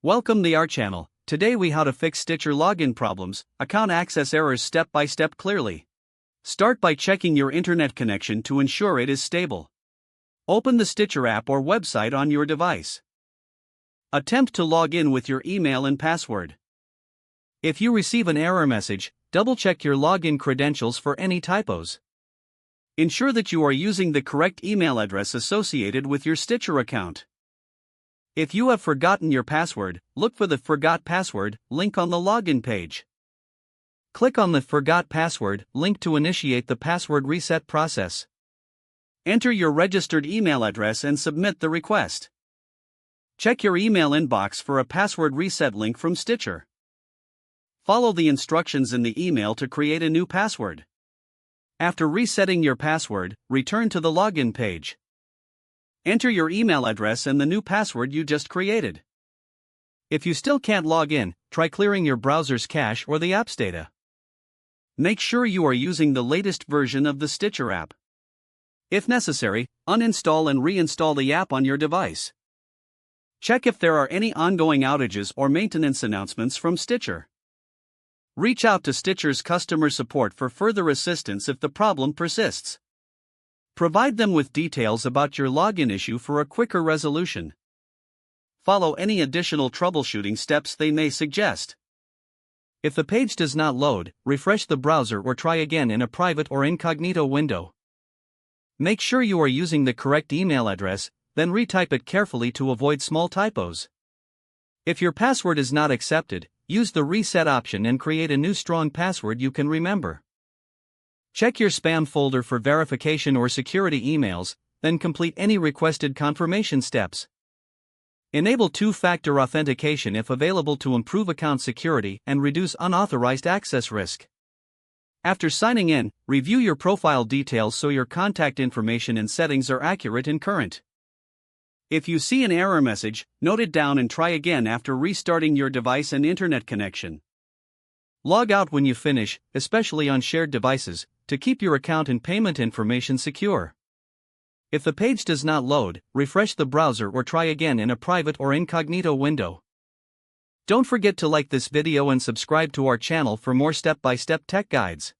Welcome to our channel. Today we how to fix Stitcher login problems, account access errors step by step clearly. Start by checking your internet connection to ensure it is stable. Open the Stitcher app or website on your device. Attempt to log in with your email and password. If you receive an error message, double-check your login credentials for any typos. Ensure that you are using the correct email address associated with your Stitcher account. If you have forgotten your password, look for the Forgot Password link on the login page. Click on the Forgot Password link to initiate the password reset process. Enter your registered email address and submit the request. Check your email inbox for a password reset link from Stitcher. Follow the instructions in the email to create a new password. After resetting your password, return to the login page. Enter your email address and the new password you just created. If you still can't log in, try clearing your browser's cache or the app's data. Make sure you are using the latest version of the Stitcher app. If necessary, uninstall and reinstall the app on your device. Check if there are any ongoing outages or maintenance announcements from Stitcher. Reach out to Stitcher's customer support for further assistance if the problem persists. Provide them with details about your login issue for a quicker resolution. Follow any additional troubleshooting steps they may suggest. If the page does not load, refresh the browser or try again in a private or incognito window. Make sure you are using the correct email address, then retype it carefully to avoid small typos. If your password is not accepted, use the reset option and create a new strong password you can remember. Check your spam folder for verification or security emails, then complete any requested confirmation steps. Enable two-factor authentication if available to improve account security and reduce unauthorized access risk. After signing in, review your profile details so your contact information and settings are accurate and current. If you see an error message, note it down and try again after restarting your device and internet connection. Log out when you finish, especially on shared devices, to keep your account and payment information secure. If the page does not load, refresh the browser or try again in a private or incognito window. Don't forget to like this video and subscribe to our channel for more step-by-step tech guides.